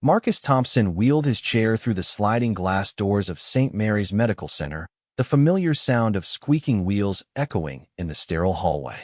Marcus Thompson wheeled his chair through the sliding glass doors of St. Mary's Medical Center, the familiar sound of squeaking wheels echoing in the sterile hallway.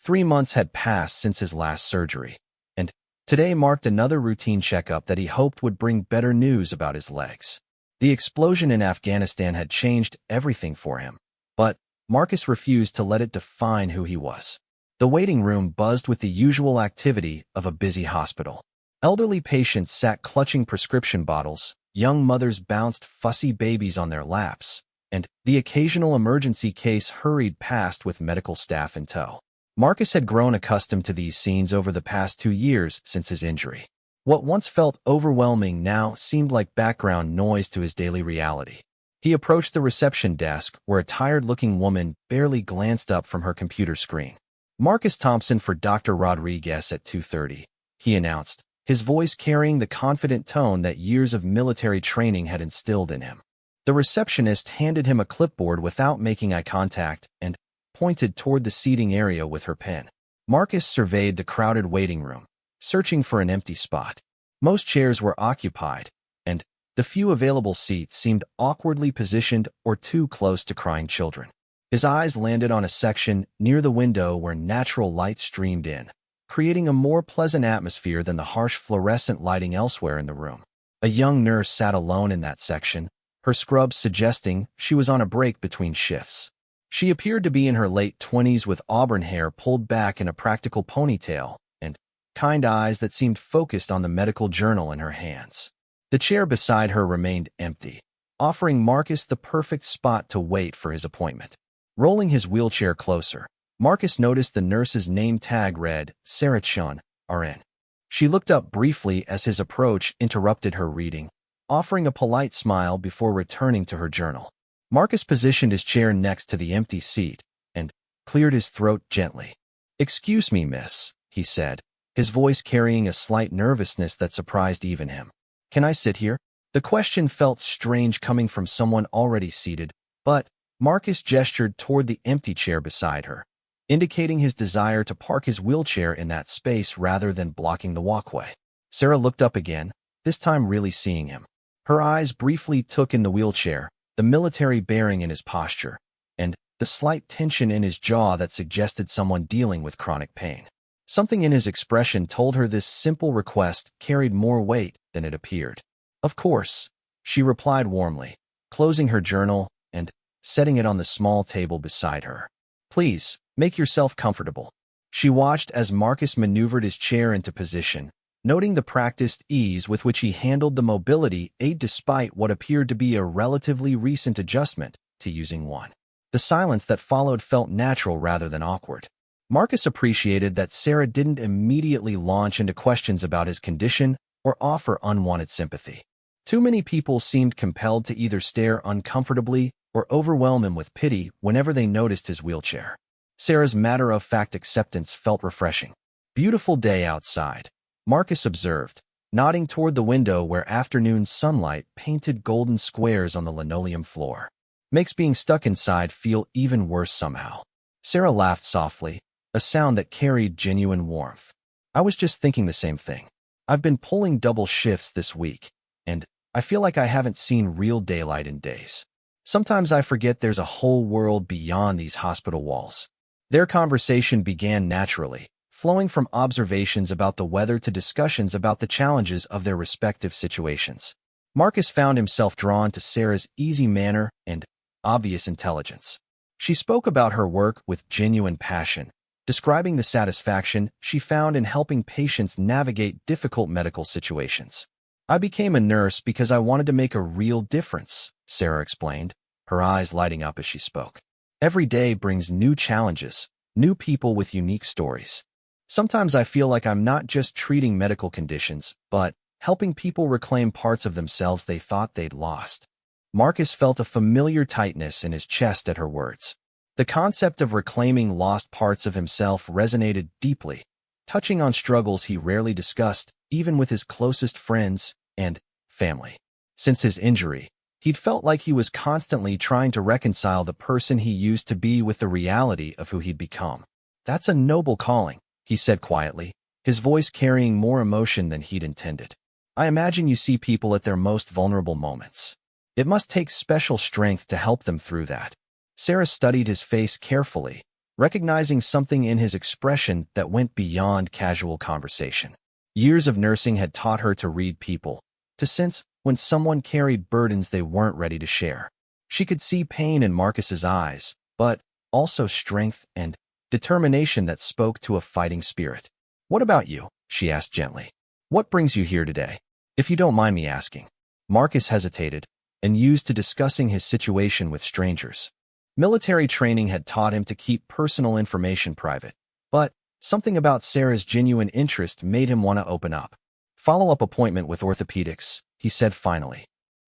3 months had passed since his last surgery, and today marked another routine checkup that he hoped would bring better news about his legs. The explosion in Afghanistan had changed everything for him, but Marcus refused to let it define who he was. The waiting room buzzed with the usual activity of a busy hospital. Elderly patients sat clutching prescription bottles, young mothers bounced fussy babies on their laps, and the occasional emergency case hurried past with medical staff in tow. Marcus had grown accustomed to these scenes over the past 2 years since his injury. What once felt overwhelming now seemed like background noise to his daily reality. He approached the reception desk, where a tired-looking woman barely glanced up from her computer screen. "Marcus Thompson for Dr. Rodriguez at 2:30, he announced, his voice carrying the confident tone that years of military training had instilled in him. The receptionist handed him a clipboard without making eye contact and pointed toward the seating area with her pen. Marcus surveyed the crowded waiting room, searching for an empty spot. Most chairs were occupied, and the few available seats seemed awkwardly positioned or too close to crying children. His eyes landed on a section near the window where natural light streamed in, creating a more pleasant atmosphere than the harsh fluorescent lighting elsewhere in the room. A young nurse sat alone in that section, her scrubs suggesting she was on a break between shifts. She appeared to be in her late 20s with auburn hair pulled back in a practical ponytail and kind eyes that seemed focused on the medical journal in her hands. The chair beside her remained empty, offering Marcus the perfect spot to wait for his appointment. Rolling his wheelchair closer, Marcus noticed the nurse's name tag read, Sarah Chun, RN. She looked up briefly as his approach interrupted her reading, offering a polite smile before returning to her journal. Marcus positioned his chair next to the empty seat and cleared his throat gently. "Excuse me, miss," he said, his voice carrying a slight nervousness that surprised even him. "Can I sit here?" The question felt strange coming from someone already seated, but Marcus gestured toward the empty chair beside her, indicating his desire to park his wheelchair in that space rather than blocking the walkway. Sarah looked up again, this time really seeing him. Her eyes briefly took in the wheelchair, the military bearing in his posture, and the slight tension in his jaw that suggested someone dealing with chronic pain. Something in his expression told her this simple request carried more weight than it appeared. "Of course," she replied warmly, closing her journal and setting it on the small table beside her. "Please, make yourself comfortable." She watched as Marcus maneuvered his chair into position, noting the practiced ease with which he handled the mobility aid despite what appeared to be a relatively recent adjustment to using one. The silence that followed felt natural rather than awkward. Marcus appreciated that Sarah didn't immediately launch into questions about his condition or offer unwanted sympathy. Too many people seemed compelled to either stare uncomfortably or overwhelm him with pity whenever they noticed his wheelchair. Sarah's matter-of-fact acceptance felt refreshing. "Beautiful day outside," Marcus observed, nodding toward the window where afternoon sunlight painted golden squares on the linoleum floor. "Makes being stuck inside feel even worse somehow." Sarah laughed softly, a sound that carried genuine warmth. "I was just thinking the same thing. I've been pulling double shifts this week, and I feel like I haven't seen real daylight in days. Sometimes I forget there's a whole world beyond these hospital walls." Their conversation began naturally, flowing from observations about the weather to discussions about the challenges of their respective situations. Marcus found himself drawn to Sarah's easy manner and obvious intelligence. She spoke about her work with genuine passion, describing the satisfaction she found in helping patients navigate difficult medical situations. "I became a nurse because I wanted to make a real difference," Sarah explained, her eyes lighting up as she spoke. "Every day brings new challenges, new people with unique stories. Sometimes I feel like I'm not just treating medical conditions, but helping people reclaim parts of themselves they thought they'd lost." Marcus felt a familiar tightness in his chest at her words. The concept of reclaiming lost parts of himself resonated deeply, touching on struggles he rarely discussed, even with his closest friends and family. Since his injury, he'd felt like he was constantly trying to reconcile the person he used to be with the reality of who he'd become. "That's a noble calling," he said quietly, his voice carrying more emotion than he'd intended. I imagine you see people at their most vulnerable moments. It must take special strength to help them through that. Sarah studied his face carefully, recognizing something in his expression that went beyond casual conversation. Years of nursing had taught her to read people, to sense when someone carried burdens they weren't ready to share. She could see pain in Marcus's eyes, but also strength and determination that spoke to a fighting spirit. "What about you?" she asked gently. "What brings you here today? If you don't mind me asking." Marcus hesitated and used to discussing his situation with strangers. Military training had taught him to keep personal information private, but something about Sarah's genuine interest made him want to open up. "Follow-up appointment with orthopedics," he said finally,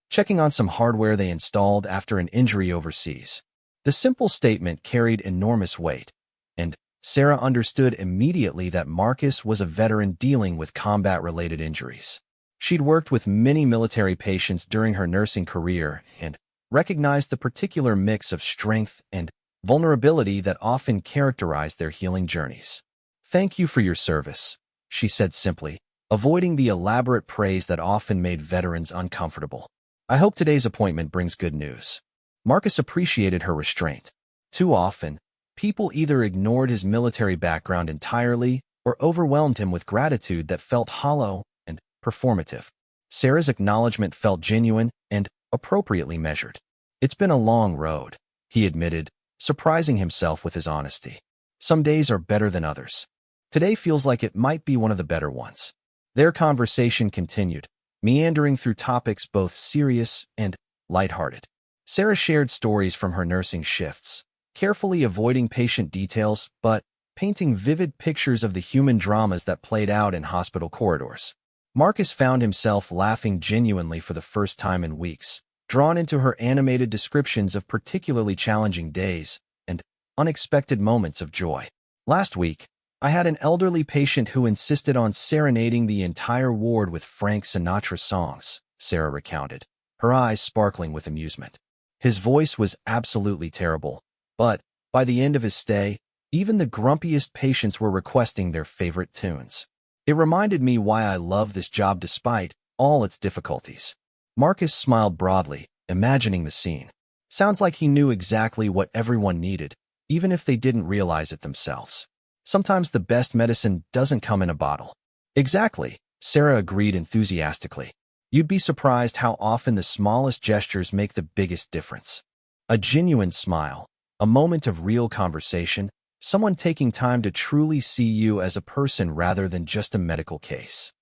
checking on some hardware they installed after an injury overseas. The simple statement carried enormous weight, and Sarah understood immediately that Marcus was a veteran dealing with combat-related injuries. She'd worked with many military patients during her nursing career and recognized the particular mix of strength and vulnerability that often characterized their healing journeys. "Thank you for your service," she said simply, avoiding the elaborate praise that often made veterans uncomfortable. "I hope today's appointment brings good news." Marcus appreciated her restraint. Too often, people either ignored his military background entirely or overwhelmed him with gratitude that felt hollow and performative. Sarah's acknowledgement felt genuine and appropriately measured. "It's been a long road," he admitted, surprising himself with his honesty. "Some days are better than others. Today feels like it might be one of the better ones." Their conversation continued, meandering through topics both serious and lighthearted. Sarah shared stories from her nursing shifts, carefully avoiding patient details but painting vivid pictures of the human dramas that played out in hospital corridors. Marcus found himself laughing genuinely for the first time in weeks, drawn into her animated descriptions of particularly challenging days and unexpected moments of joy. "Last week, I had an elderly patient who insisted on serenading the entire ward with Frank Sinatra songs," Sarah recounted, her eyes sparkling with amusement. His voice was absolutely terrible, but by the end of his stay, even the grumpiest patients were requesting their favorite tunes. "It reminded me why I love this job despite all its difficulties." Marcus smiled broadly, imagining the scene. Sounds like he knew exactly what everyone needed, even if they didn't realize it themselves. Sometimes the best medicine doesn't come in a bottle. "Exactly," Sarah agreed enthusiastically. "You'd be surprised how often the smallest gestures make the biggest difference. A genuine smile, a moment of real conversation, someone taking time to truly see you as a person rather than just a medical case."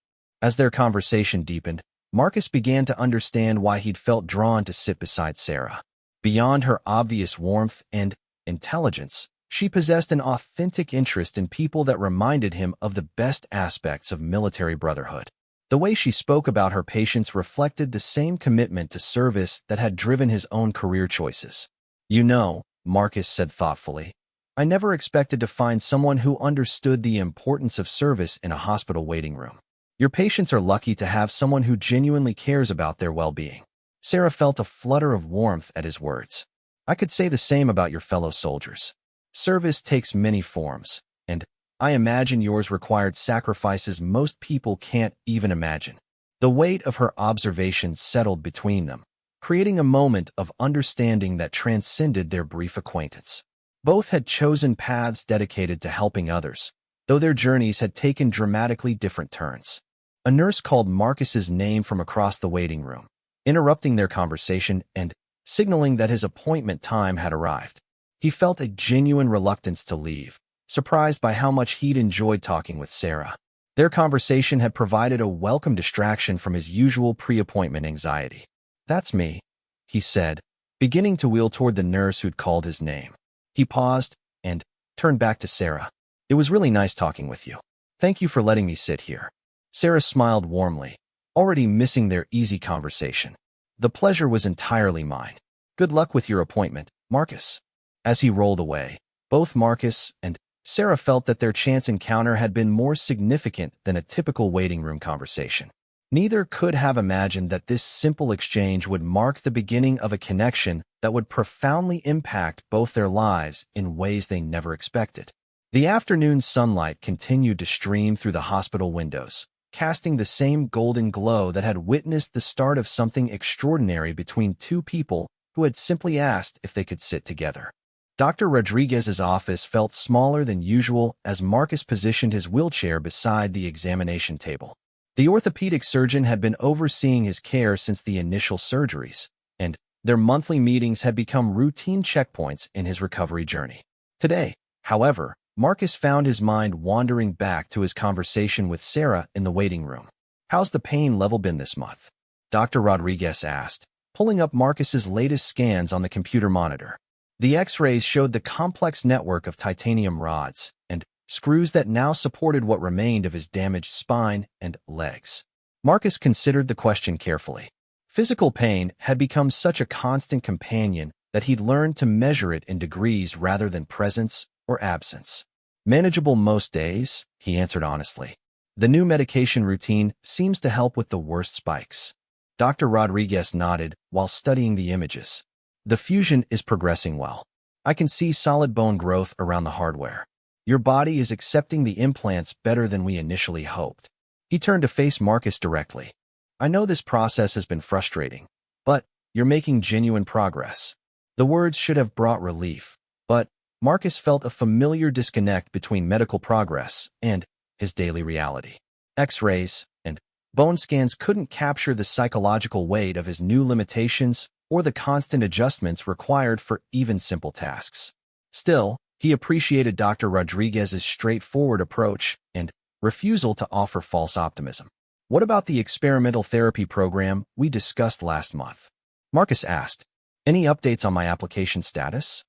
As their conversation deepened, Marcus began to understand why he'd felt drawn to sit beside Sarah. Beyond her obvious warmth and intelligence, she possessed an authentic interest in people that reminded him of the best aspects of military brotherhood. The way she spoke about her patients reflected the same commitment to service that had driven his own career choices. "You know," Marcus said thoughtfully, "I never expected to find someone who understood the importance of service in a hospital waiting room. Your patients are lucky to have someone who genuinely cares about their well-being." Sarah felt a flutter of warmth at his words. "I could say the same about your fellow soldiers. Service takes many forms, and I imagine yours required sacrifices most people can't even imagine." The weight of her observations settled between them, creating a moment of understanding that transcended their brief acquaintance. Both had chosen paths dedicated to helping others, though their journeys had taken dramatically different turns. A nurse called Marcus's name from across the waiting room, interrupting their conversation and signaling that his appointment time had arrived. He felt a genuine reluctance to leave, surprised by how much he'd enjoyed talking with Sarah. Their conversation had provided a welcome distraction from his usual pre-appointment anxiety. "That's me," he said, beginning to wheel toward the nurse who'd called his name. He paused and turned back to Sarah. "It was really nice talking with you. Thank you for letting me sit here." Sarah smiled warmly, already missing their easy conversation. "The pleasure was entirely mine. Good luck with your appointment, Marcus." As he rolled away, both Marcus and Sarah felt that their chance encounter had been more significant than a typical waiting room conversation. Neither could have imagined that this simple exchange would mark the beginning of a connection that would profoundly impact both their lives in ways they never expected. The afternoon sunlight continued to stream through the hospital windows, casting the same golden glow that had witnessed the start of something extraordinary between two people who had simply asked if they could sit together. Dr. Rodriguez's office felt smaller than usual as Marcus positioned his wheelchair beside the examination table. The orthopedic surgeon had been overseeing his care since the initial surgeries, and their monthly meetings had become routine checkpoints in his recovery journey. Today, however, Marcus found his mind wandering back to his conversation with Sarah in the waiting room. "How's the pain level been this month?" Dr. Rodriguez asked, pulling up Marcus's latest scans on the computer monitor. The X-rays showed the complex network of titanium rods and screws that now supported what remained of his damaged spine and legs. Marcus considered the question carefully. Physical pain had become such a constant companion that he'd learned to measure it in degrees rather than presence or absence. "Manageable most days," he answered honestly. "The new medication routine seems to help with the worst spikes." Dr. Rodriguez nodded while studying the images. "The fusion is progressing well. I can see solid bone growth around the hardware. Your body is accepting the implants better than we initially hoped." He turned to face Marcus directly. "I know this process has been frustrating, but you're making genuine progress." The words should have brought relief, but Marcus felt a familiar disconnect between medical progress and his daily reality. X-rays and bone scans couldn't capture the psychological weight of his new limitations or the constant adjustments required for even simple tasks. Still, he appreciated Dr. Rodriguez's straightforward approach and refusal to offer false optimism. "What about the experimental therapy program we discussed last month?" Marcus asked. "Any updates on my application status?"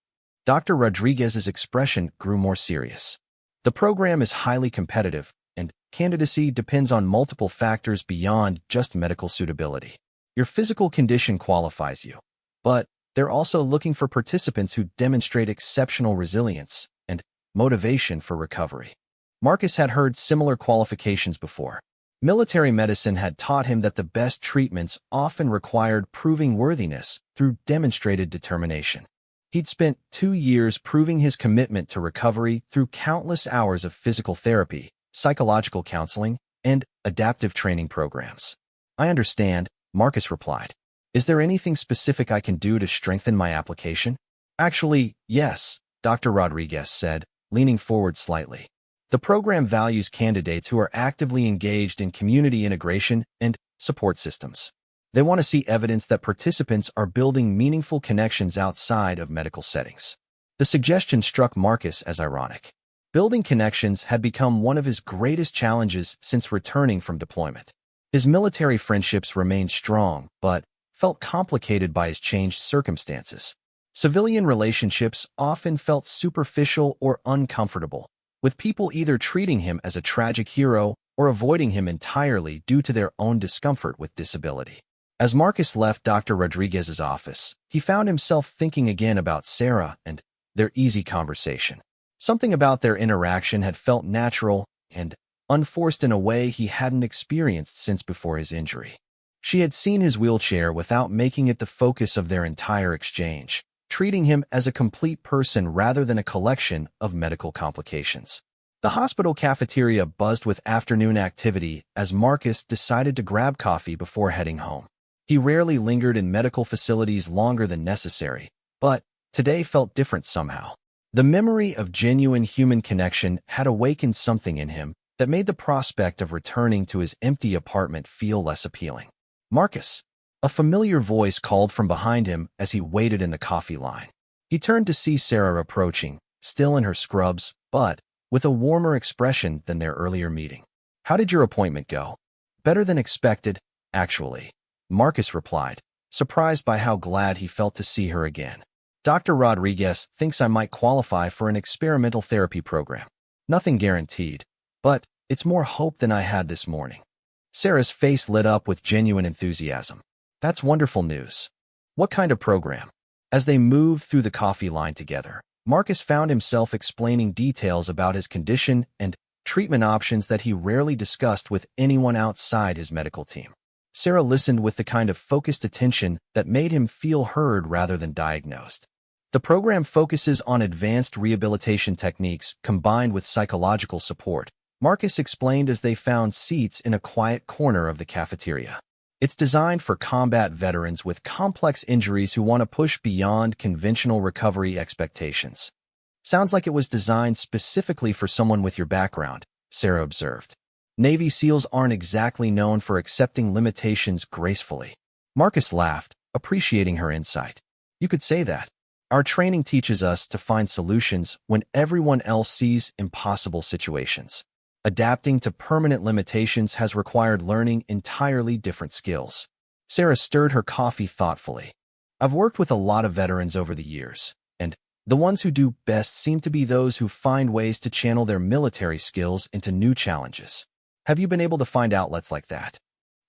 Dr. Rodriguez's expression grew more serious. "The program is highly competitive, and candidacy depends on multiple factors beyond just medical suitability. Your physical condition qualifies you, but they're also looking for participants who demonstrate exceptional resilience and motivation for recovery." Marcus had heard similar qualifications before. Military medicine had taught him that the best treatments often required proving worthiness through demonstrated determination. He'd spent 2 years proving his commitment to recovery through countless hours of physical therapy, psychological counseling, and adaptive training programs. "I understand," Marcus replied. "Is there anything specific I can do to strengthen my application?" "Actually, yes," Dr. Rodriguez said, leaning forward slightly. "The program values candidates who are actively engaged in community integration and support systems. They want to see evidence that participants are building meaningful connections outside of medical settings." The suggestion struck Marcus as ironic. Building connections had become one of his greatest challenges since returning from deployment. His military friendships remained strong, but felt complicated by his changed circumstances. Civilian relationships often felt superficial or uncomfortable, with people either treating him as a tragic hero or avoiding him entirely due to their own discomfort with disability. As Marcus left Dr. Rodriguez's office, he found himself thinking again about Sarah and their easy conversation. Something about their interaction had felt natural and unforced in a way he hadn't experienced since before his injury. She had seen his wheelchair without making it the focus of their entire exchange, treating him as a complete person rather than a collection of medical complications. The hospital cafeteria buzzed with afternoon activity as Marcus decided to grab coffee before heading home. He rarely lingered in medical facilities longer than necessary, but today felt different somehow. The memory of genuine human connection had awakened something in him that made the prospect of returning to his empty apartment feel less appealing. "Marcus!" A familiar voice called from behind him as he waited in the coffee line. He turned to see Sarah approaching, still in her scrubs, but with a warmer expression than their earlier meeting. "How did your appointment go?" "Better than expected, actually," Marcus replied, surprised by how glad he felt to see her again. "Dr. Rodriguez thinks I might qualify for an experimental therapy program. Nothing guaranteed, but it's more hope than I had this morning." Sarah's face lit up with genuine enthusiasm. "That's wonderful news. What kind of program?" As they moved through the coffee line together, Marcus found himself explaining details about his condition and treatment options that he rarely discussed with anyone outside his medical team. Sarah listened with the kind of focused attention that made him feel heard rather than diagnosed. The program focuses on advanced rehabilitation techniques combined with psychological support, Marcus explained as they found seats in a quiet corner of the cafeteria. It's designed for combat veterans with complex injuries who want to push beyond conventional recovery expectations. Sounds like it was designed specifically for someone with your background, Sarah observed. Navy SEALs aren't exactly known for accepting limitations gracefully. Marcus laughed, appreciating her insight. You could say that. Our training teaches us to find solutions when everyone else sees impossible situations. Adapting to permanent limitations has required learning entirely different skills. Sarah stirred her coffee thoughtfully. I've worked with a lot of veterans over the years, and the ones who do best seem to be those who find ways to channel their military skills into new challenges. Have you been able to find outlets like that?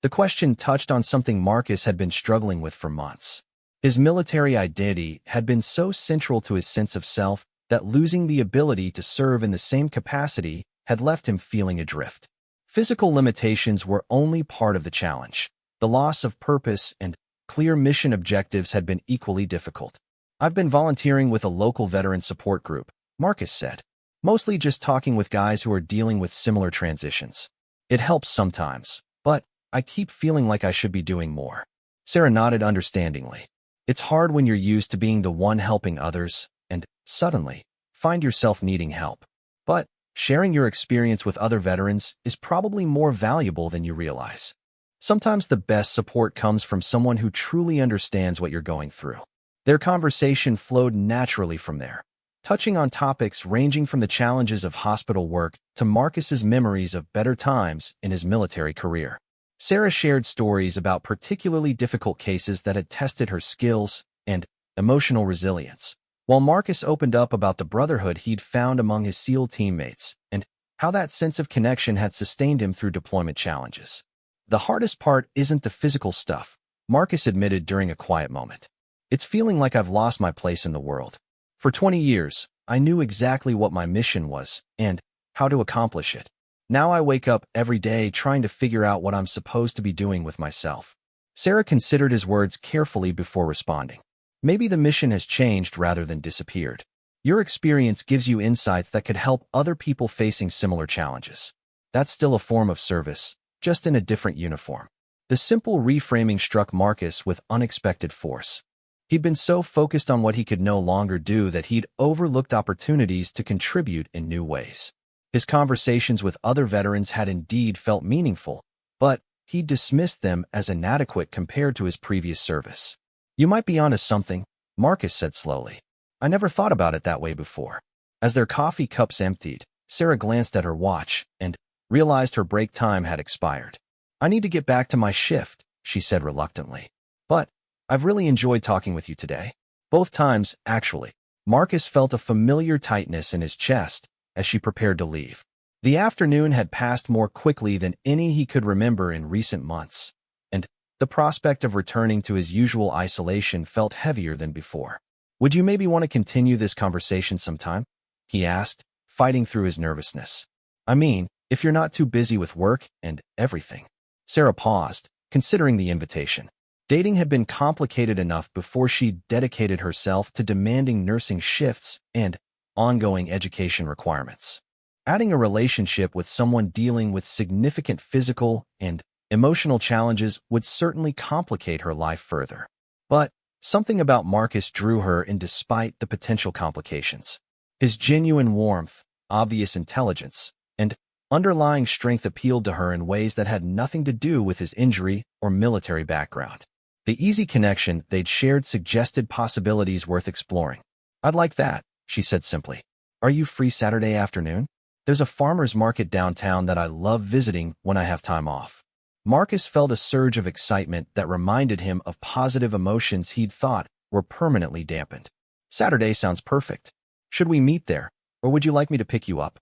The question touched on something Marcus had been struggling with for months. His military identity had been so central to his sense of self that losing the ability to serve in the same capacity had left him feeling adrift. Physical limitations were only part of the challenge. The loss of purpose and clear mission objectives had been equally difficult. I've been volunteering with a local veteran support group, Marcus said. Mostly just talking with guys who are dealing with similar transitions. It helps sometimes, but I keep feeling like I should be doing more. Sarah nodded understandingly. It's hard when you're used to being the one helping others, and suddenly find yourself needing help. But sharing your experience with other veterans is probably more valuable than you realize. Sometimes the best support comes from someone who truly understands what you're going through. Their conversation flowed naturally from there, touching on topics ranging from the challenges of hospital work to Marcus's memories of better times in his military career. Sarah shared stories about particularly difficult cases that had tested her skills and emotional resilience, while Marcus opened up about the brotherhood he'd found among his SEAL teammates and how that sense of connection had sustained him through deployment challenges. The hardest part isn't the physical stuff, Marcus admitted during a quiet moment. It's feeling like I've lost my place in the world. For 20 years, I knew exactly what my mission was and how to accomplish it. Now I wake up every day trying to figure out what I'm supposed to be doing with myself. Sarah considered his words carefully before responding. Maybe the mission has changed rather than disappeared. Your experience gives you insights that could help other people facing similar challenges. That's still a form of service, just in a different uniform. The simple reframing struck Marcus with unexpected force. He'd been so focused on what he could no longer do that he'd overlooked opportunities to contribute in new ways. His conversations with other veterans had indeed felt meaningful, but he dismissed them as inadequate compared to his previous service. You might be onto something, Marcus said slowly. I never thought about it that way before. As their coffee cups emptied, Sarah glanced at her watch and realized her break time had expired. I need to get back to my shift, she said reluctantly. But I've really enjoyed talking with you today. Both times, actually. Marcus felt a familiar tightness in his chest as she prepared to leave. The afternoon had passed more quickly than any he could remember in recent months, and the prospect of returning to his usual isolation felt heavier than before. Would you maybe want to continue this conversation sometime? He asked, fighting through his nervousness. I mean, if you're not too busy with work and everything. Sarah paused, considering the invitation. Dating had been complicated enough before she dedicated herself to demanding nursing shifts and ongoing education requirements. Adding a relationship with someone dealing with significant physical and emotional challenges would certainly complicate her life further. But something about Marcus drew her in despite the potential complications. His genuine warmth, obvious intelligence, and underlying strength appealed to her in ways that had nothing to do with his injury or military background. The easy connection they'd shared suggested possibilities worth exploring. I'd like that, she said simply. Are you free Saturday afternoon? There's a farmer's market downtown that I love visiting when I have time off. Marcus felt a surge of excitement that reminded him of positive emotions he'd thought were permanently dampened. Saturday sounds perfect. Should we meet there, or would you like me to pick you up?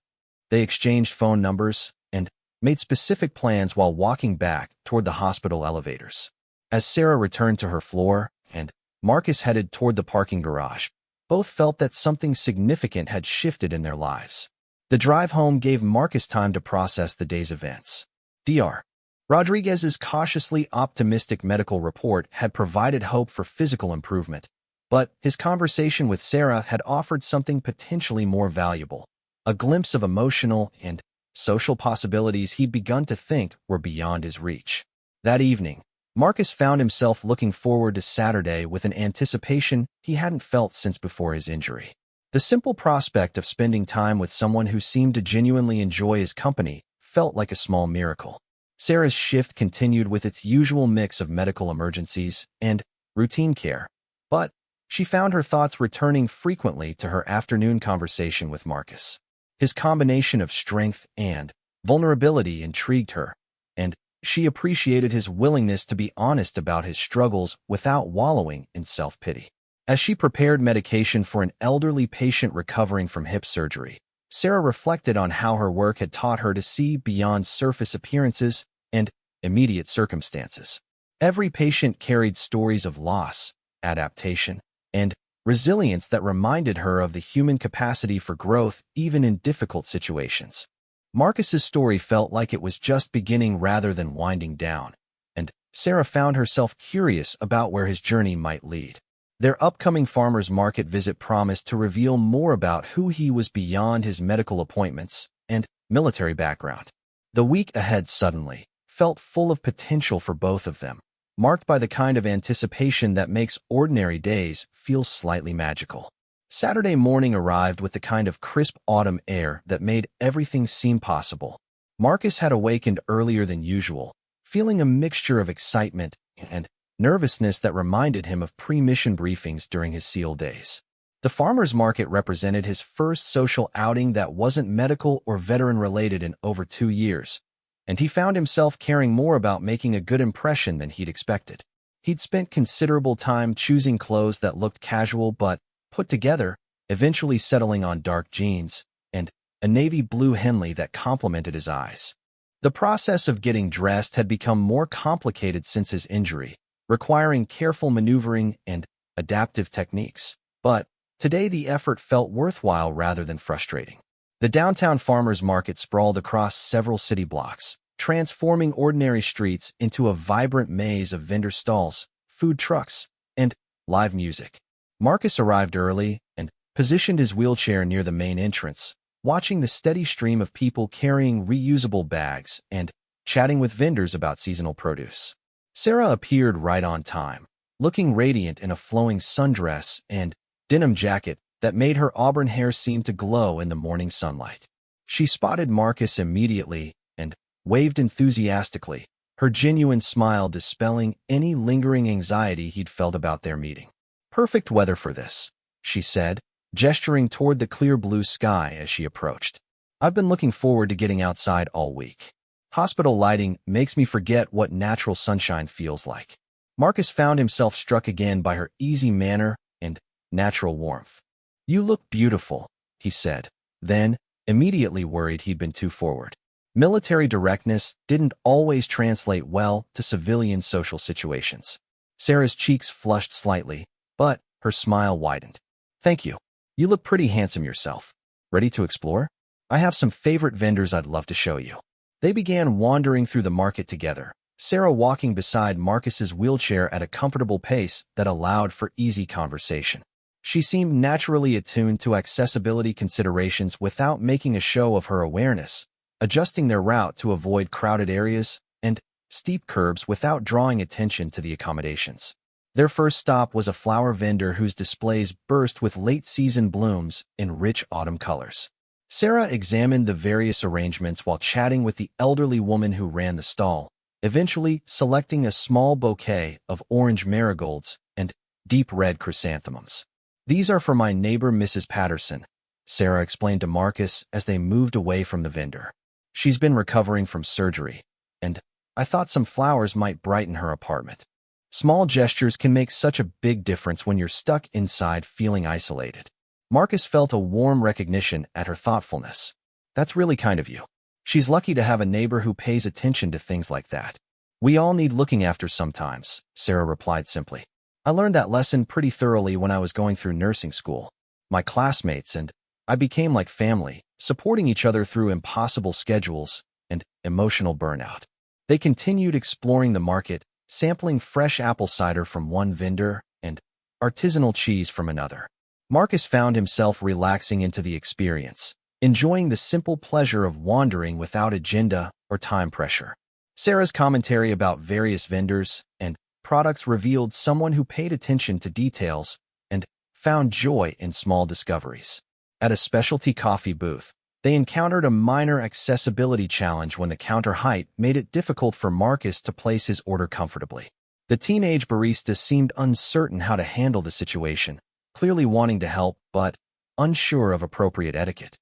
They exchanged phone numbers and made specific plans while walking back toward the hospital elevators. As Sarah returned to her floor and Marcus headed toward the parking garage, both felt that something significant had shifted in their lives. The drive home gave Marcus time to process the day's events. Dr. Rodriguez's cautiously optimistic medical report had provided hope for physical improvement, but his conversation with Sarah had offered something potentially more valuable, a glimpse of emotional and social possibilities he'd begun to think were beyond his reach. That evening, Marcus found himself looking forward to Saturday with an anticipation he hadn't felt since before his injury. The simple prospect of spending time with someone who seemed to genuinely enjoy his company felt like a small miracle. Sarah's shift continued with its usual mix of medical emergencies and routine care, but she found her thoughts returning frequently to her afternoon conversation with Marcus. His combination of strength and vulnerability intrigued her, and she appreciated his willingness to be honest about his struggles without wallowing in self-pity. As she prepared medication for an elderly patient recovering from hip surgery, Sarah reflected on how her work had taught her to see beyond surface appearances and immediate circumstances. Every patient carried stories of loss, adaptation, and resilience that reminded her of the human capacity for growth even in difficult situations. Marcus's story felt like it was just beginning rather than winding down, and Sarah found herself curious about where his journey might lead. Their upcoming farmers market visit promised to reveal more about who he was beyond his medical appointments and military background. The week ahead suddenly felt full of potential for both of them, marked by the kind of anticipation that makes ordinary days feel slightly magical. Saturday morning arrived with the kind of crisp autumn air that made everything seem possible. Marcus had awakened earlier than usual, feeling a mixture of excitement and nervousness that reminded him of pre-mission briefings during his SEAL days. The farmers market represented his first social outing that wasn't medical or veteran-related in over 2 years, and he found himself caring more about making a good impression than he'd expected. He'd spent considerable time choosing clothes that looked casual but put together, eventually settling on dark jeans and a navy blue Henley that complemented his eyes. The process of getting dressed had become more complicated since his injury, requiring careful maneuvering and adaptive techniques, but today the effort felt worthwhile rather than frustrating. The downtown farmers market sprawled across several city blocks, transforming ordinary streets into a vibrant maze of vendor stalls, food trucks, and live music. Marcus arrived early and positioned his wheelchair near the main entrance, watching the steady stream of people carrying reusable bags and chatting with vendors about seasonal produce. Sarah appeared right on time, looking radiant in a flowing sundress and denim jacket that made her auburn hair seem to glow in the morning sunlight. She spotted Marcus immediately and waved enthusiastically, her genuine smile dispelling any lingering anxiety he'd felt about their meeting. "Perfect weather for this," she said, gesturing toward the clear blue sky as she approached. "I've been looking forward to getting outside all week. Hospital lighting makes me forget what natural sunshine feels like." Marcus found himself struck again by her easy manner and natural warmth. "You look beautiful," he said, then immediately worried he'd been too forward. Military directness didn't always translate well to civilian social situations. Sarah's cheeks flushed slightly, but her smile widened. "Thank you. You look pretty handsome yourself. Ready to explore? I have some favorite vendors I'd love to show you." They began wandering through the market together, Sarah walking beside Marcus's wheelchair at a comfortable pace that allowed for easy conversation. She seemed naturally attuned to accessibility considerations without making a show of her awareness, adjusting their route to avoid crowded areas and steep curbs without drawing attention to the accommodations. Their first stop was a flower vendor whose displays burst with late-season blooms in rich autumn colors. Sarah examined the various arrangements while chatting with the elderly woman who ran the stall, eventually selecting a small bouquet of orange marigolds and deep red chrysanthemums. "These are for my neighbor Mrs. Patterson," Sarah explained to Marcus as they moved away from the vendor. "She's been recovering from surgery, and I thought some flowers might brighten her apartment." Small gestures can make such a big difference when you're stuck inside feeling isolated. Marcus felt a warm recognition at her thoughtfulness. "That's really kind of you." She's lucky to have a neighbor who pays attention to things like that. "We all need looking after sometimes," Sarah replied simply. "I learned that lesson pretty thoroughly when I was going through nursing school. My classmates and I became like family, supporting each other through impossible schedules and emotional burnout." They continued exploring the market, sampling fresh apple cider from one vendor and artisanal cheese from another. Marcus found himself relaxing into the experience, enjoying the simple pleasure of wandering without agenda or time pressure. Sarah's commentary about various vendors and products revealed someone who paid attention to details and found joy in small discoveries. At a specialty coffee booth, they encountered a minor accessibility challenge when the counter height made it difficult for Marcus to place his order comfortably. The teenage barista seemed uncertain how to handle the situation, clearly wanting to help but unsure of appropriate etiquette.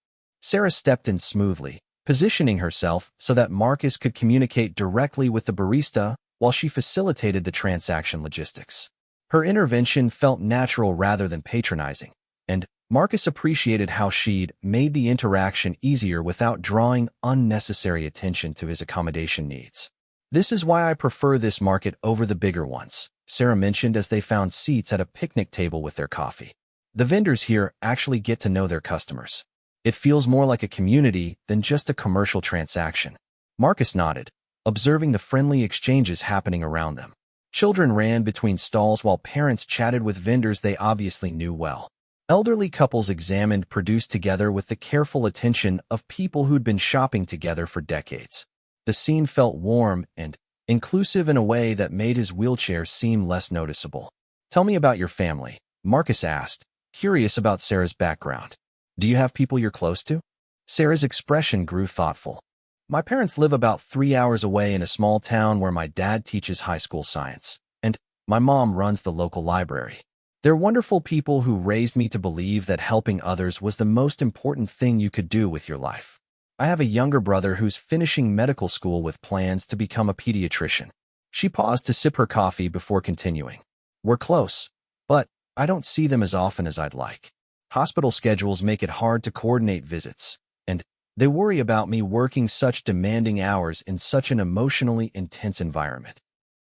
Sarah stepped in smoothly, positioning herself so that Marcus could communicate directly with the barista while she facilitated the transaction logistics. Her intervention felt natural rather than patronizing, and Marcus appreciated how she'd made the interaction easier without drawing unnecessary attention to his accommodation needs. "This is why I prefer this market over the bigger ones," Sarah mentioned as they found seats at a picnic table with their coffee. "The vendors here actually get to know their customers. It feels more like a community than just a commercial transaction." Marcus nodded, observing the friendly exchanges happening around them. Children ran between stalls while parents chatted with vendors they obviously knew well. Elderly couples examined produce together with the careful attention of people who'd been shopping together for decades. The scene felt warm and inclusive in a way that made his wheelchair seem less noticeable. "Tell me about your family," Marcus asked, curious about Sarah's background. "Do you have people you're close to?" Sarah's expression grew thoughtful. "My parents live about 3 hours away in a small town where my dad teaches high school science, and my mom runs the local library. They're wonderful people who raised me to believe that helping others was the most important thing you could do with your life. I have a younger brother who's finishing medical school with plans to become a pediatrician." She paused to sip her coffee before continuing. "We're close, but I don't see them as often as I'd like. Hospital schedules make it hard to coordinate visits, and they worry about me working such demanding hours in such an emotionally intense environment."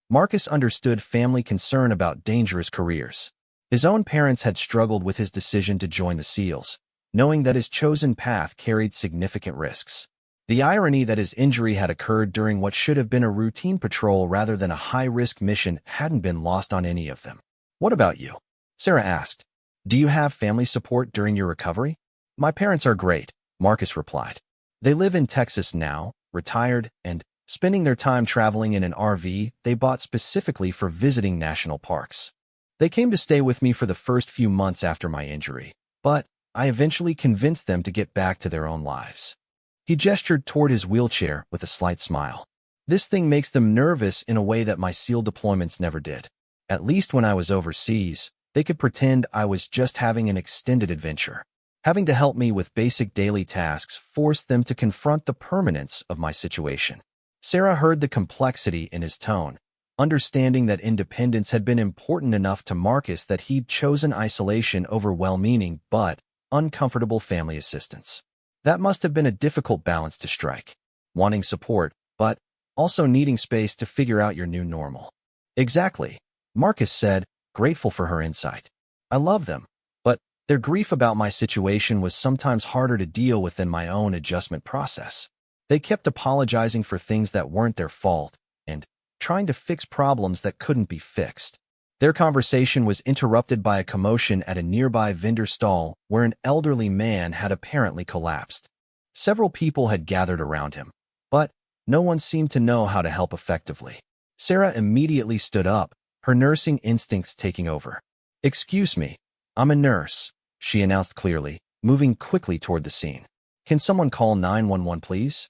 Marcus understood family concern about dangerous careers. His own parents had struggled with his decision to join the SEALs, knowing that his chosen path carried significant risks. The irony that his injury had occurred during what should have been a routine patrol rather than a high-risk mission hadn't been lost on any of them. "What about you?" Sarah asked. "Do you have family support during your recovery?" "My parents are great," Marcus replied. "They live in Texas now, retired, and spending their time traveling in an RV they bought specifically for visiting national parks. They came to stay with me for the first few months after my injury, but I eventually convinced them to get back to their own lives." He gestured toward his wheelchair with a slight smile. "This thing makes them nervous in a way that my SEAL deployments never did. At least when I was overseas, they could pretend I was just having an extended adventure. Having to help me with basic daily tasks forced them to confront the permanence of my situation." Sarah heard the complexity in his tone, understanding that independence had been important enough to Marcus that he'd chosen isolation over well-meaning but uncomfortable family assistance. That must have been a difficult balance to strike, wanting support, but also needing space to figure out your new normal. "Exactly," Marcus said, grateful for her insight. "I love them, but their grief about my situation was sometimes harder to deal with than my own adjustment process. They kept apologizing for things that weren't their fault and trying to fix problems that couldn't be fixed." Their conversation was interrupted by a commotion at a nearby vendor stall where an elderly man had apparently collapsed. Several people had gathered around him, but no one seemed to know how to help effectively. Sarah immediately stood up, her nursing instincts taking over. "Excuse me, I'm a nurse," she announced clearly, moving quickly toward the scene. "Can someone call 911, please?"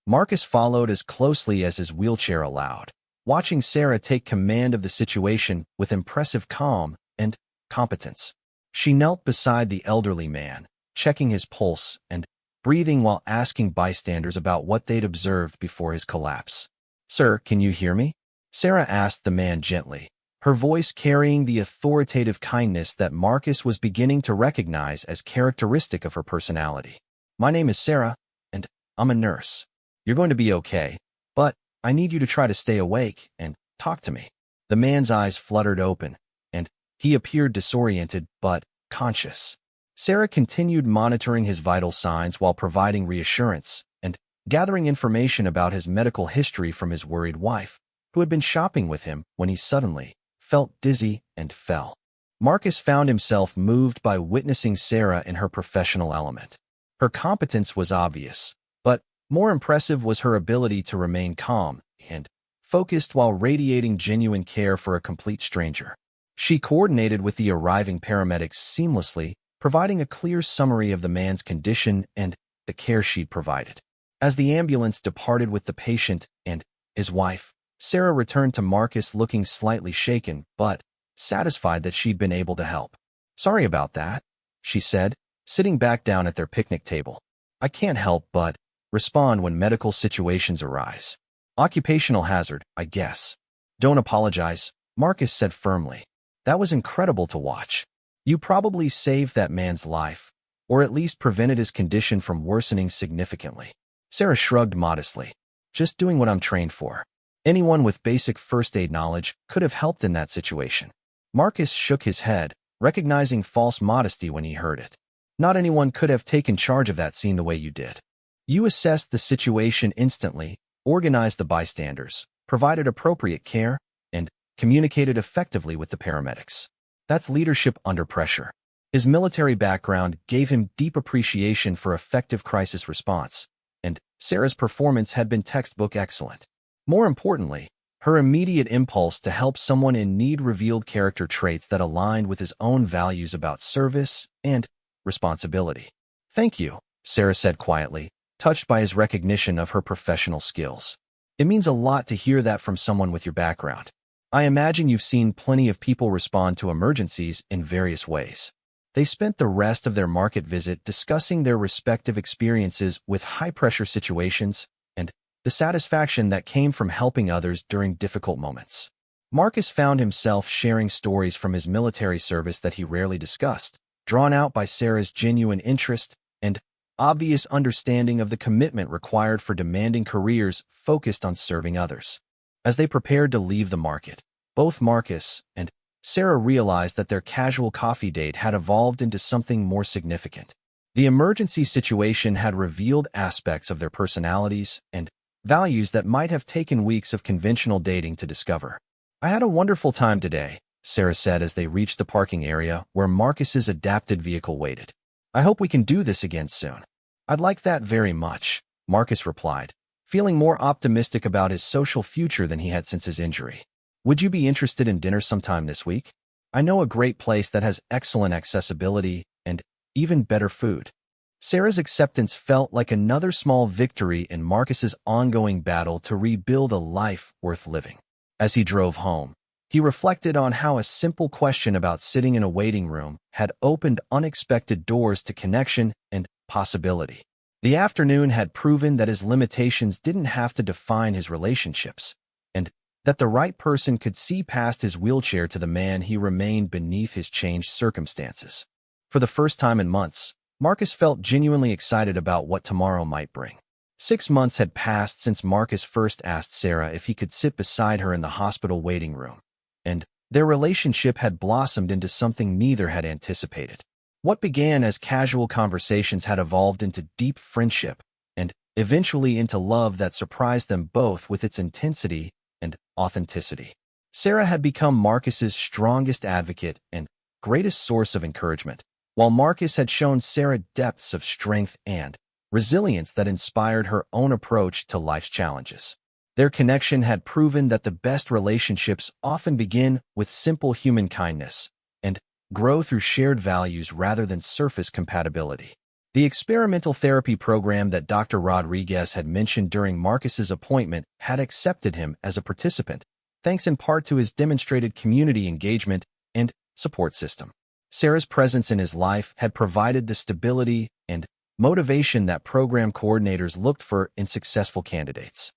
Marcus followed as closely as his wheelchair allowed, watching Sarah take command of the situation with impressive calm and competence. She knelt beside the elderly man, checking his pulse and breathing while asking bystanders about what they'd observed before his collapse. "Sir, can you hear me?" Sarah asked the man gently, her voice carrying the authoritative kindness that Marcus was beginning to recognize as characteristic of her personality. "My name is Sarah, and I'm a nurse. You're going to be okay, but I need you to try to stay awake and talk to me." The man's eyes fluttered open, and he appeared disoriented but conscious. Sarah continued monitoring his vital signs while providing reassurance and gathering information about his medical history from his worried wife, who had been shopping with him when he suddenly felt dizzy and fell. Marcus found himself moved by witnessing Sarah in her professional element. Her competence was obvious, but more impressive was her ability to remain calm and focused while radiating genuine care for a complete stranger. She coordinated with the arriving paramedics seamlessly, providing a clear summary of the man's condition and the care she'd provided. As the ambulance departed with the patient and his wife, Sarah returned to Marcus looking slightly shaken, but satisfied that she'd been able to help. "Sorry about that," she said, sitting back down at their picnic table. "I can't help but respond when medical situations arise. Occupational hazard, I guess." "Don't apologize," Marcus said firmly. "That was incredible to watch. You probably saved that man's life, or at least prevented his condition from worsening significantly." Sarah shrugged modestly. "Just doing what I'm trained for. Anyone with basic first aid knowledge could have helped in that situation." Marcus shook his head, recognizing false modesty when he heard it. "Not anyone could have taken charge of that scene the way you did. You assessed the situation instantly, organized the bystanders, provided appropriate care, and communicated effectively with the paramedics. That's leadership under pressure." His military background gave him deep appreciation for effective crisis response, and Sarah's performance had been textbook excellent. More importantly, her immediate impulse to help someone in need revealed character traits that aligned with his own values about service and responsibility. "Thank you," Sarah said quietly, touched by his recognition of her professional skills. "It means a lot to hear that from someone with your background. I imagine you've seen plenty of people respond to emergencies in various ways." They spent the rest of their market visit discussing their respective experiences with high-pressure situations and the satisfaction that came from helping others during difficult moments. Marcus found himself sharing stories from his military service that he rarely discussed, drawn out by Sarah's genuine interest and obvious understanding of the commitment required for demanding careers focused on serving others. As they prepared to leave the market, both Marcus and Sarah realized that their casual coffee date had evolved into something more significant. The emergency situation had revealed aspects of their personalities and values that might have taken weeks of conventional dating to discover. "I had a wonderful time today," Sarah said as they reached the parking area where Marcus's adapted vehicle waited. "I hope we can do this again soon." "I'd like that very much," Marcus replied, feeling more optimistic about his social future than he had since his injury. "Would you be interested in dinner sometime this week? I know a great place that has excellent accessibility and even better food." Sarah's acceptance felt like another small victory in Marcus's ongoing battle to rebuild a life worth living. As he drove home, he reflected on how a simple question about sitting in a waiting room had opened unexpected doors to connection and possibility. The afternoon had proven that his limitations didn't have to define his relationships, and that the right person could see past his wheelchair to the man he remained beneath his changed circumstances. For the first time in months, Marcus felt genuinely excited about what tomorrow might bring. 6 months had passed since Marcus first asked Sarah if he could sit beside her in the hospital waiting room, and their relationship had blossomed into something neither had anticipated. What began as casual conversations had evolved into deep friendship, and eventually into love that surprised them both with its intensity and authenticity. Sarah had become Marcus's strongest advocate and greatest source of encouragement, while Marcus had shown Sarah depths of strength and resilience that inspired her own approach to life's challenges. Their connection had proven that the best relationships often begin with simple human kindness and grow through shared values rather than surface compatibility. The experimental therapy program that Dr. Rodriguez had mentioned during Marcus's appointment had accepted him as a participant, thanks in part to his demonstrated community engagement and support system. Sarah's presence in his life had provided the stability and motivation that program coordinators looked for in successful candidates.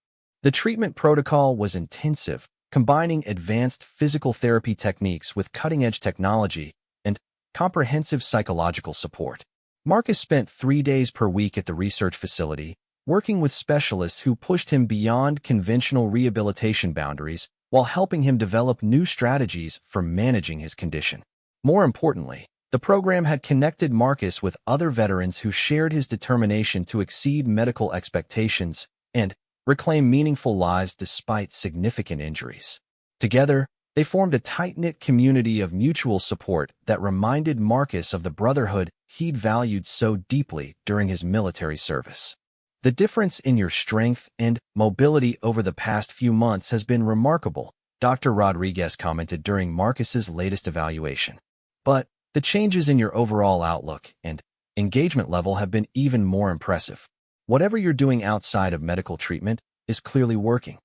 The treatment protocol was intensive, combining advanced physical therapy techniques with cutting-edge technology and comprehensive psychological support. Marcus spent 3 days per week at the research facility, working with specialists who pushed him beyond conventional rehabilitation boundaries while helping him develop new strategies for managing his condition. More importantly, the program had connected Marcus with other veterans who shared his determination to exceed medical expectations and reclaim meaningful lives despite significant injuries. Together, they formed a tight-knit community of mutual support that reminded Marcus of the brotherhood he'd valued so deeply during his military service. The difference in your strength and mobility over the past few months has been remarkable, Dr. Rodriguez commented during Marcus's latest evaluation. But the changes in your overall outlook and engagement level have been even more impressive. Whatever you're doing outside of medical treatment is clearly working.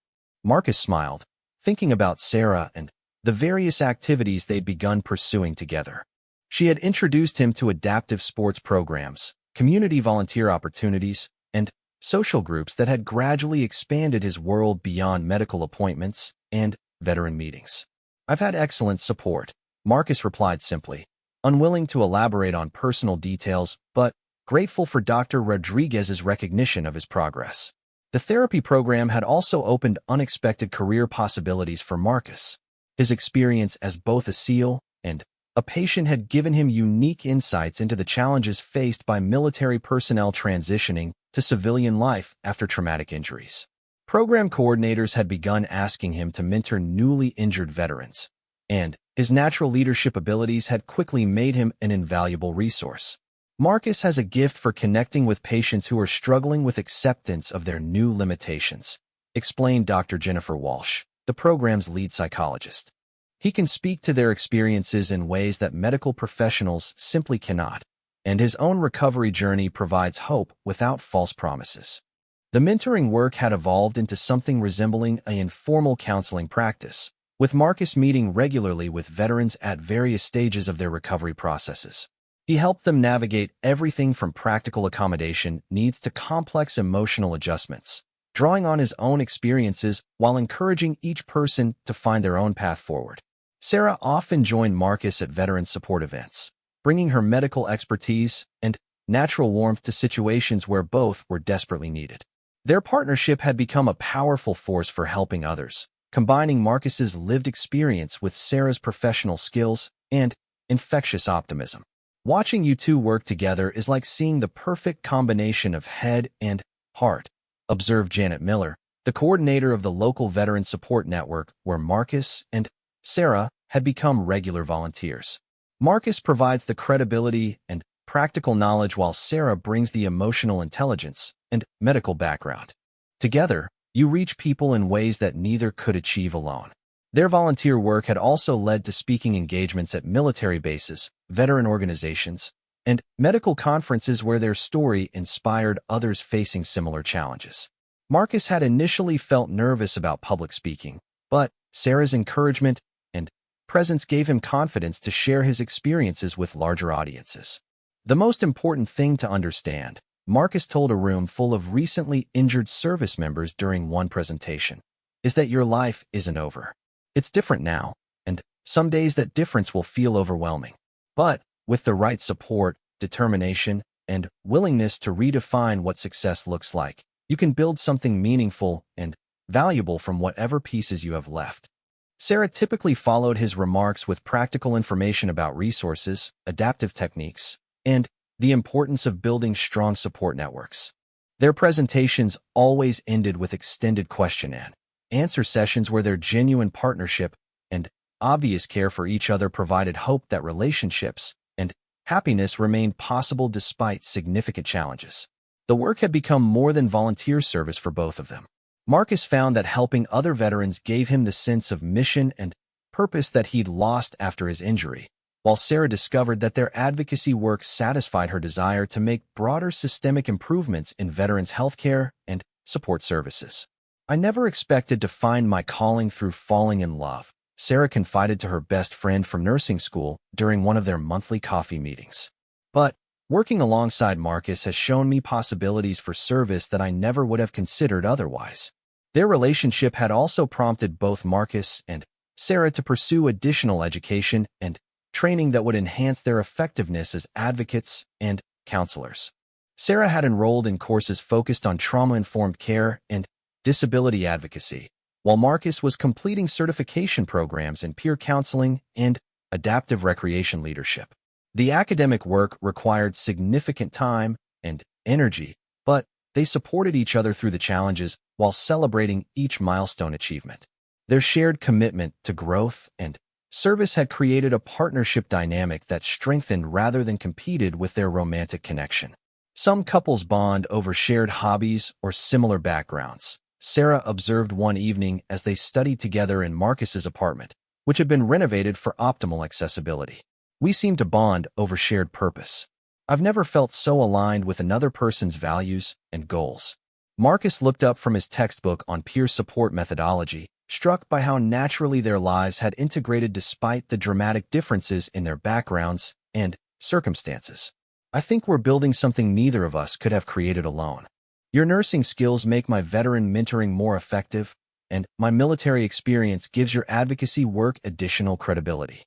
Marcus smiled, thinking about Sarah and the various activities they'd begun pursuing together. She had introduced him to adaptive sports programs, community volunteer opportunities, and social groups that had gradually expanded his world beyond medical appointments and veteran meetings. "I've had excellent support," Marcus replied simply, unwilling to elaborate on personal details, but grateful for Dr. Rodriguez's recognition of his progress. The therapy program had also opened unexpected career possibilities for Marcus. His experience as both a SEAL and a patient had given him unique insights into the challenges faced by military personnel transitioning to civilian life after traumatic injuries. Program coordinators had begun asking him to mentor newly injured veterans, and his natural leadership abilities had quickly made him an invaluable resource. Marcus has a gift for connecting with patients who are struggling with acceptance of their new limitations, explained Dr. Jennifer Walsh, the program's lead psychologist. He can speak to their experiences in ways that medical professionals simply cannot, and his own recovery journey provides hope without false promises. The mentoring work had evolved into something resembling an informal counseling practice, with Marcus meeting regularly with veterans at various stages of their recovery processes. He helped them navigate everything from practical accommodation needs to complex emotional adjustments, drawing on his own experiences while encouraging each person to find their own path forward. Sarah often joined Marcus at veteran support events, bringing her medical expertise and natural warmth to situations where both were desperately needed. Their partnership had become a powerful force for helping others, combining Marcus's lived experience with Sarah's professional skills and infectious optimism. "Watching you two work together is like seeing the perfect combination of head and heart," observed Janet Miller, the coordinator of the local veteran support network where Marcus and Sarah had become regular volunteers. Marcus provides the credibility and practical knowledge while Sarah brings the emotional intelligence and medical background. Together, you reach people in ways that neither could achieve alone. Their volunteer work had also led to speaking engagements at military bases, veteran organizations, and medical conferences where their story inspired others facing similar challenges. Marcus had initially felt nervous about public speaking, but Sarah's encouragement and presence gave him confidence to share his experiences with larger audiences. "The most important thing to understand," Marcus told a room full of recently injured service members during one presentation, "is that your life isn't over. It's different now, and some days that difference will feel overwhelming. But with the right support, determination, and willingness to redefine what success looks like, you can build something meaningful and valuable from whatever pieces you have left." Sarah typically followed his remarks with practical information about resources, adaptive techniques, and the importance of building strong support networks. Their presentations always ended with extended question and answer sessions where their genuine partnership and obvious care for each other provided hope that relationships and happiness remained possible despite significant challenges. The work had become more than volunteer service for both of them. Marcus found that helping other veterans gave him the sense of mission and purpose that he'd lost after his injury, while Sarah discovered that their advocacy work satisfied her desire to make broader systemic improvements in veterans' healthcare and support services. "I never expected to find my calling through falling in love," Sarah confided to her best friend from nursing school during one of their monthly coffee meetings. "But working alongside Marcus has shown me possibilities for service that I never would have considered otherwise." Their relationship had also prompted both Marcus and Sarah to pursue additional education and training that would enhance their effectiveness as advocates and counselors. Sarah had enrolled in courses focused on trauma-informed care and disability advocacy, while Marcus was completing certification programs in peer counseling and adaptive recreation leadership. The academic work required significant time and energy, but they supported each other through the challenges while celebrating each milestone achievement. Their shared commitment to growth and Service had created a partnership dynamic that strengthened rather than competed with their romantic connection. Some couples bond over shared hobbies or similar backgrounds. Sarah observed one evening as they studied together in Marcus's apartment, which had been renovated for optimal accessibility. We seemed to bond over shared purpose. I've never felt so aligned with another person's values and goals. Marcus looked up from his textbook on peer support methodology, struck by how naturally their lives had integrated despite the dramatic differences in their backgrounds and circumstances. I think we're building something neither of us could have created alone. Your nursing skills make my veteran mentoring more effective, and my military experience gives your advocacy work additional credibility.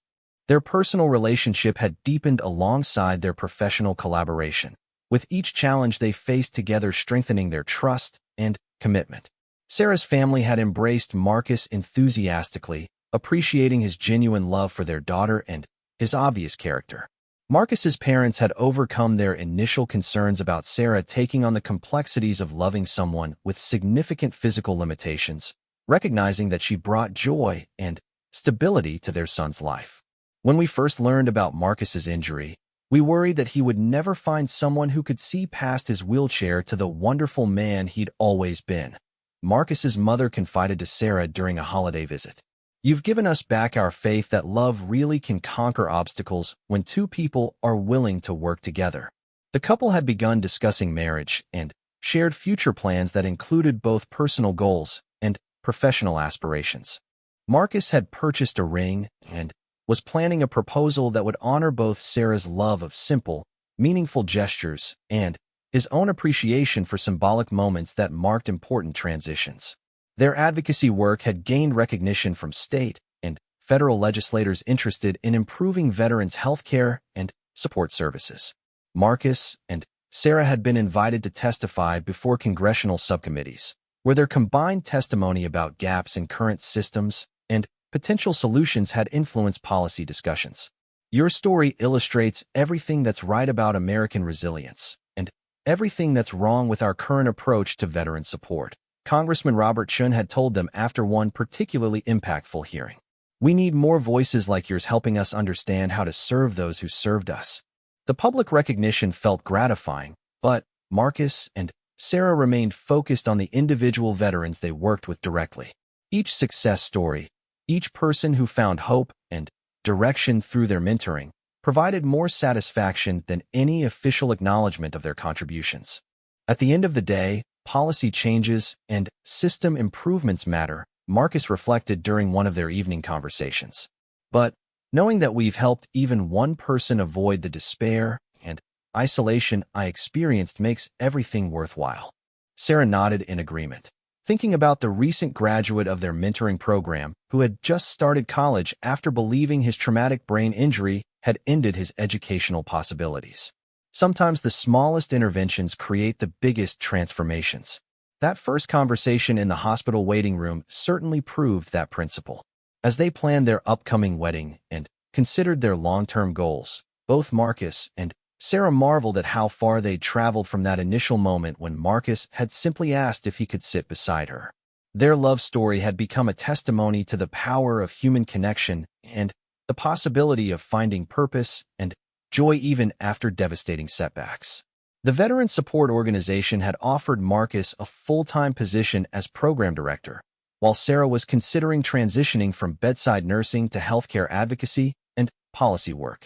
Their personal relationship had deepened alongside their professional collaboration, with each challenge they faced together strengthening their trust and commitment. Sarah's family had embraced Marcus enthusiastically, appreciating his genuine love for their daughter and his obvious character. Marcus's parents had overcome their initial concerns about Sarah taking on the complexities of loving someone with significant physical limitations, recognizing that she brought joy and stability to their son's life. When we first learned about Marcus's injury, we worried that he would never find someone who could see past his wheelchair to the wonderful man he'd always been. Marcus's mother confided to Sarah during a holiday visit. "You've given us back our faith that love really can conquer obstacles when two people are willing to work together." The couple had begun discussing marriage and shared future plans that included both personal goals and professional aspirations. Marcus had purchased a ring and was planning a proposal that would honor both Sarah's love of simple, meaningful gestures and his own appreciation for symbolic moments that marked important transitions. Their advocacy work had gained recognition from state and federal legislators interested in improving veterans' health care and support services. Marcus and Sarah had been invited to testify before congressional subcommittees, where their combined testimony about gaps in current systems and potential solutions had influenced policy discussions. Your story illustrates everything that's right about American resilience and everything that's wrong with our current approach to veteran support, Congressman Robert Chun had told them after one particularly impactful hearing. "We need more voices like yours helping us understand how to serve those who served us." The public recognition felt gratifying, but Marcus and Sarah remained focused on the individual veterans they worked with directly. Each success story, each person who found hope and direction through their mentoring, provided more satisfaction than any official acknowledgement of their contributions. At the end of the day, policy changes and system improvements matter, Marcus reflected during one of their evening conversations. But knowing that we've helped even one person avoid the despair and isolation I experienced makes everything worthwhile. Sarah nodded in agreement, thinking about the recent graduate of their mentoring program who had just started college after believing his traumatic brain injury had ended his educational possibilities. Sometimes the smallest interventions create the biggest transformations. That first conversation in the hospital waiting room certainly proved that principle. As they planned their upcoming wedding and considered their long-term goals, both Marcus and Sarah marveled at how far they'd traveled from that initial moment when Marcus had simply asked if he could sit beside her. Their love story had become a testimony to the power of human connection and the possibility of finding purpose and joy even after devastating setbacks. The Veteran Support Organization had offered Marcus a full-time position as program director, while Sarah was considering transitioning from bedside nursing to healthcare advocacy and policy work.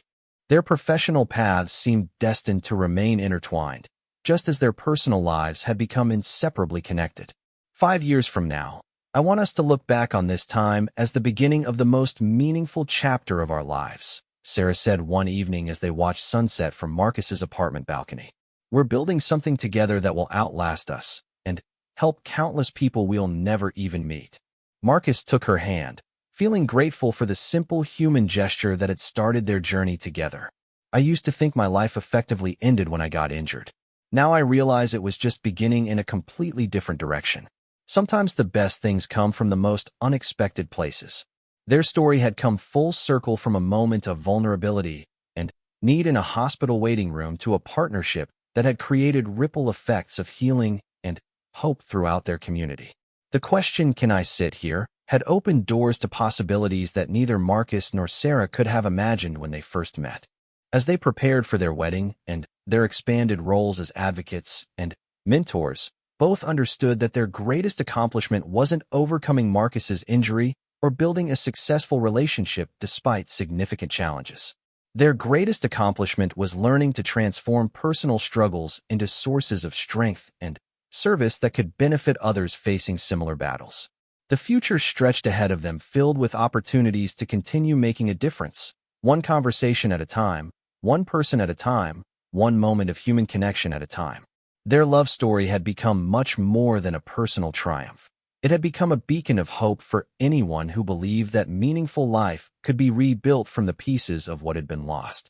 Their professional paths seemed destined to remain intertwined, just as their personal lives had become inseparably connected. 5 years from now, I want us to look back on this time as the beginning of the most meaningful chapter of our lives, Sarah said one evening as they watched sunset from Marcus's apartment balcony. "We're building something together that will outlast us and help countless people we'll never even meet." Marcus took her hand, feeling grateful for the simple human gesture that had started their journey together. "I used to think my life effectively ended when I got injured. Now I realize it was just beginning in a completely different direction. Sometimes the best things come from the most unexpected places." Their story had come full circle from a moment of vulnerability and need in a hospital waiting room to a partnership that had created ripple effects of healing and hope throughout their community. The question, "Can I sit here?" had opened doors to possibilities that neither Marcus nor Sarah could have imagined when they first met. As they prepared for their wedding and their expanded roles as advocates and mentors, both understood that their greatest accomplishment wasn't overcoming Marcus's injury or building a successful relationship despite significant challenges. Their greatest accomplishment was learning to transform personal struggles into sources of strength and service that could benefit others facing similar battles. The future stretched ahead of them, filled with opportunities to continue making a difference, one conversation at a time, one person at a time, one moment of human connection at a time. Their love story had become much more than a personal triumph. It had become a beacon of hope for anyone who believed that meaningful life could be rebuilt from the pieces of what had been lost.